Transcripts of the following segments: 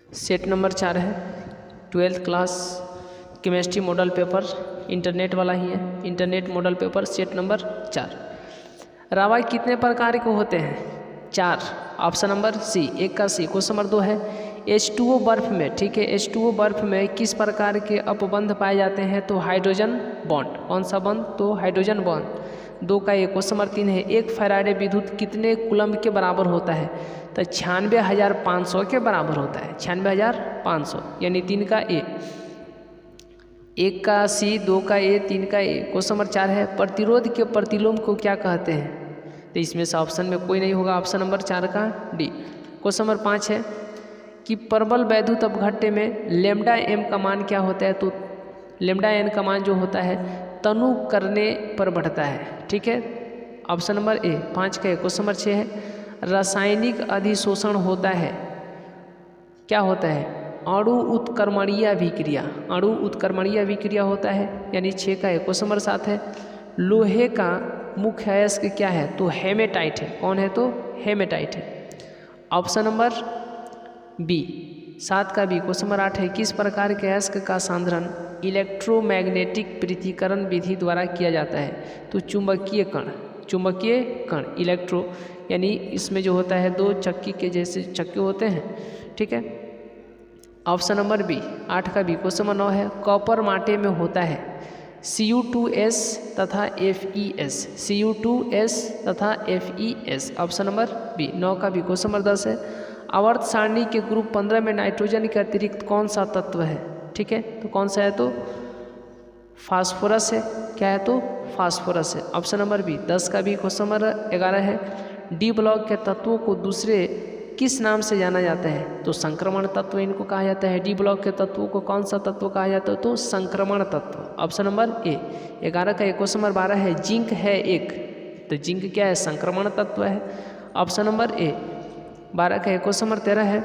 Set number 4 है, 12th class chemistry model paper, internet वाला ही है, internet model paper set number 4। रावा कितने प्रकार के होते हैं? 4। ऑप्शन नंबर सी, 1 का सी। क्वेश्चन नंबर 2 है, H2O बर्फ में, ठीक है, H2O बर्फ में किस प्रकार के अपबंध पाए जाते हैं? तो हाइड्रोजन बॉन्ड। कौन सा बंध? तो हाइड्रोजन बॉन्ड। 2 का ये। क्वेश्चन नंबर 3 है, 1 फैराडे विद्युत कितने कूलम्ब के बराबर होता है? तो 96,500 के बराबर होता है, 96,500, यानी 3 का ए। 1 का सी, 2 का ए, 3 का ए। क्वेश्चन नंबर 4 है, प्रतिरोध के प्रतिलोम को क्या कहते हैं? तो इसमें से ऑप्शन में कोई नहीं होगा, ऑप्शन नंबर 4 का डी। क्वेश्चन नंबर 5 है कि प्रबल वैद्युत अपघट्य में लेमडा एम का मान क्या होता है? तो लेमडा एन का मान जो होता है तनु करने पर बढ़ता है, ठीक है, ऑप्शन नंबर ए। 5 का ए। क्वेश्चन नंबर 6 है, रासायनिक अधिशोषण होता है, क्या होता है? अणु उत्क्रमणीय अभिक्रिया, अणु उत्क्रमणीय अभिक्रिया होता है, यानी 6 का है। क्वेश्चन नंबर 7 है, लोहे का मुख्य अयस्क क्या है? तो हेमेटाइट है। कौन है? तो हेमेटाइट है, ऑप्शन नंबर बी। 7 का बी। क्वेश्चन नंबर 8 है, किस प्रकार के अयस्क का सांद्रण इलेक्ट्रोमैग्नेटिक पृथक्करण विधि द्वारा किया जाता है? तो चुंबकीय कण, चुंबकीय कण, इलेक्ट्रो, यानी इसमें जो होता है 2 चक्की के जैसे चक्के होते हैं, ठीक है, ऑप्शन नंबर बी। 8 का बी। क्वेश्चन नंबर 9 है, कॉपर माटे में होता है Cu2S तथा Fe(S), Cu2S तथा Fe(S), ऑप्शन नंबर बी। 9 का बी। क्वेश्चन नंबर 10 है, आवर्त सारणी के ग्रुप 15 में नाइट्रोजन के अतिरिक्त कौन सा तत्व है? ठीक है, तो कौन सा है? तो फास्फोरस है। क्या है? तो फास्फोरस है, ऑप्शन नंबर बी। 10 का बी। क्वेश्चन नंबर 11 है, डी ब्लॉक के तत्वों को दूसरे किस नाम से जाना जाता है? तो संक्रमण तत्व इनको कहा जाता है। डी ब्लॉक के तत्वों को कौन सा तत्व कहा जाता है? तो संक्रमण तत्व, ऑप्शन नंबर ए। 11 का एक। क्वेश्चन नंबर 12 है, जिंक है एक, तो जिंक क्या है? संक्रमण तत्व है, ऑप्शन नंबर ए। 12 का एक। क्वेश्चन नंबर 13 है,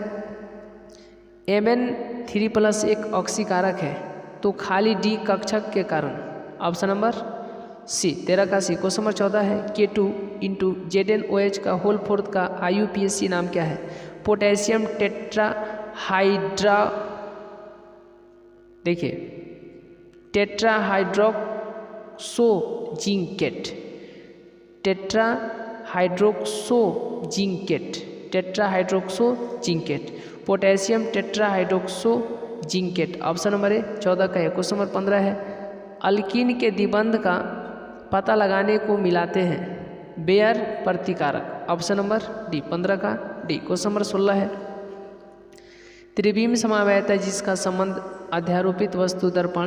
Mn3+ एक ऑक्सीकारक है, तो खाली डी कक्षक के कारण, ऑप्शन नंबर सी। 13 का सी। क्वेश्चन नंबर 14 है, K2 का होल फोर्थ का IUPAC नाम क्या है? पोटेशियम टेट्राहाइड्रा, देखिए, टेट्राहाइड्रोक्सोजिंकेट, टेट्राहाइड्रोक्सोजिंकेट, पोटेशियम टेट्राहाइड्रोक्सोजिंकेट, ऑप्शन नंबर ए। 14 का है। क्वेश्चन नंबर 15 है, अल्कीन के द्विबंध का पता लगाने को मिलाते हैं बेयर प्रतिकारक, ऑप्शन नंबर डी। 15 का डी। क्वेश्चन नंबर 16 है, त्रिविम समवायता जिसका संबंध अध्यारोपित वस्तु दर्पण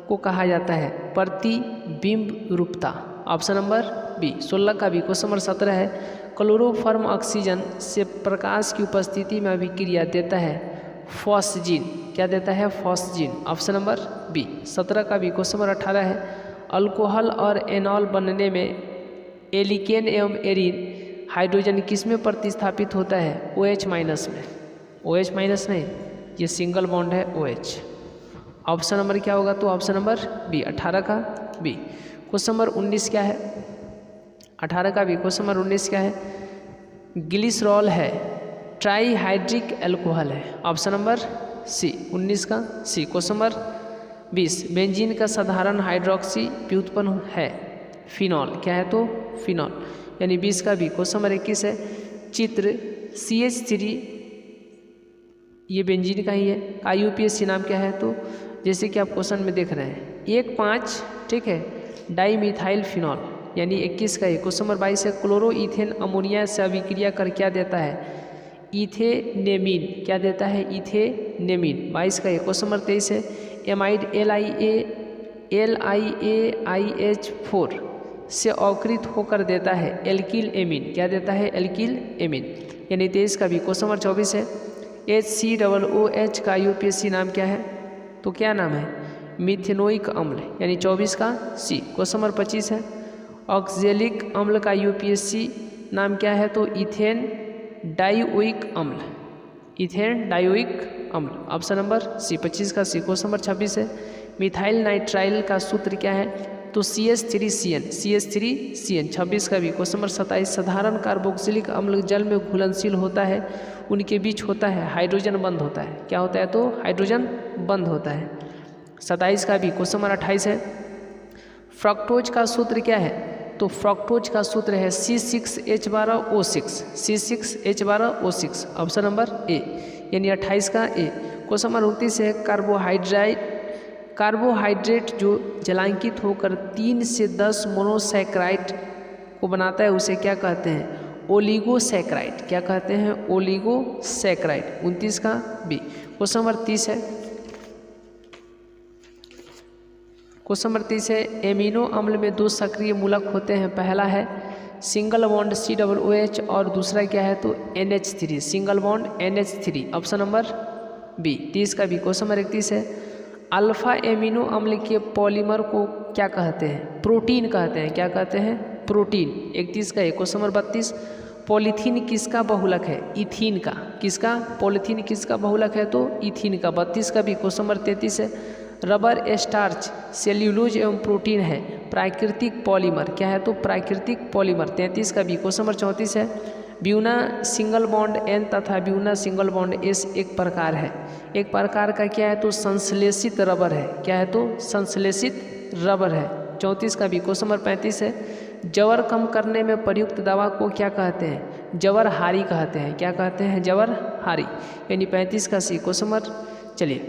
को कहा जाता है प्रतिबिंब रूपता, ऑप्शन नंबर बी। 16 का बी। क्वेश्चन नंबर 17 है, क्लोरोफॉर्म ऑक्सीजन से प्रकाश की उपस्थिति में अभिक्रिया देता है फॉस्जिन, क्या देता है? Phosgene, option number B. 17 का बी। क्वेश्चन नंबर 18 है, अल्कोहल और एनॉल बनने में एलिकेन एवं एरिन हाइड्रोजन किस में प्रतिस्थापित होता है? OH- में। OH- नहीं, ये सिंगल बॉन्ड है OH, ऑप्शन नंबर क्या होगा? तो ऑप्शन नंबर बी। 18 का बी। क्वेश्चन नंबर 19 क्या है? 18 का बी। क्वेश्चन नंबर 19 क्या है? ग्लिसरॉल है, ट्राईहाइड्रिक एल्कोहल है, ऑप्शन नंबर सी। 19 का सी। क्वेश्चन नंबर 20, बेंजीन का साधारण हाइड्रोक्सी व्युत्पन्न है फिनॉल, क्या है? तो फिनॉल, यानी 20 का बी। क्वेश्चन नंबर 21 है, चित्र CH3 ये बेंजीन का ही है, IUPAC नाम क्या है? तो जैसे कि आप क्वेश्चन में देख रहे हैं 1,5, ठीक है, डाई मिथाइल फिनॉल, यानी 21 का ही। क्वेश्चन नंबर 22 है, क्लोरो इथेन अमोनिया से अभिक्रिया कर क्या देता है? इथेनेमीन, क्या देता है? इथेनेमीन, 22 का ही। क्वेश्चन नंबर 23 है, एमाइड LiAIH4 से अवकृत होकर देता है एल्किल एमीन, क्या देता है? एल्किल एमीन, यानी 23 का भी। क्वेश्चन नंबर 24 है, HCOOH का IUPAC नाम क्या है? तो क्या नाम है? मिथेनोइक अम्ल, यानी 24 का सी। क्वेश्चन नंबर 25 है, ऑक्जेलिक अम्ल का IUPAC नाम क्या है? तो इथेन डाइओइक अम्ल, इथेन डाइओइक अम्ल, ऑप्शन नंबर सी। 25 का सी। क्वेश्चन नंबर 26 है, मिथाइल नाइट्राइल का सूत्र क्या है? तो CH3CN, CH3CN। 26 का भी। क्वेश्चन नंबर 27, साधारण कार्बोक्सिलिक अम्ल जल में घुलनशील होता है, उनके बीच होता है हाइड्रोजन बंद होता है। क्या होता है? तो हाइड्रोजन बंद होता है। 27 का भी। क्वेश्चन नंबर 28 है, फ्रक्टोज का सूत्र क्या है? तो फ्रक्टोज का सूत्र है C6H12O6, C6H12O6। Option number A, यानी 28 का ए। क्वेश्चन नंबर 29 है, कार्बोहाइड्रेट जो जलांकित होकर 3 से 10 मोनोसैकराइड को बनाता है उसे क्या कहते हैं? ओलिगोसैकराइड। क्या कहते हैं? ओलिगोसैकराइड। 29 का बी। क्वेश्चन नंबर 30 है, क्वेश्चन नंबर 30 है, एमिनो अम्ल में 2 सक्रिय मूलक होते हैं। पहला है सिंगल बॉन्ड COOH और दूसरा क्या है? तो NH3, single bond NH3। Option number B. 30 का बी। क्वेश्चन नंबर 31 है, अल्फा एमिनो अम्ल के पॉलीमर को क्या कहते हैं? प्रोटीन कहते हैं। क्या कहते हैं? प्रोटीन। 31 का है। क्वेश्चन नंबर 32, पॉलीथीन किसका बहुलक है? इथीन का। किसका? पॉलीथीन किसका बहुलक है? तो इथीन का। 32 का भी। क्वेश्चन नंबर 33 है, रबर स्टार्च सेल्यूलोज एवं प्रोटीन है, प्राकृतिक पॉलीमर। क्या है? तो प्राकृतिक पॉलीमर। 33 का भी। क्वेश्चन नंबर 34 है, ब्यूना सिंगल बॉन्ड N तथा ब्यूना सिंगल बॉन्ड S एक प्रकार है। एक प्रकार का क्या है? तो संश्लेषित रबर है। क्या है? तो संश्लेषित रबर है। 34 का भी। क्वेश्चन नंबर 35 है, जवर कम करने में प्रयुक्त दवा को क्या कहते हैं? जवरहारी कहते हैं। क्या कहते हैं? जवरहारी। यानी 35 का सी। क्वेश्चन नंबर, चलिए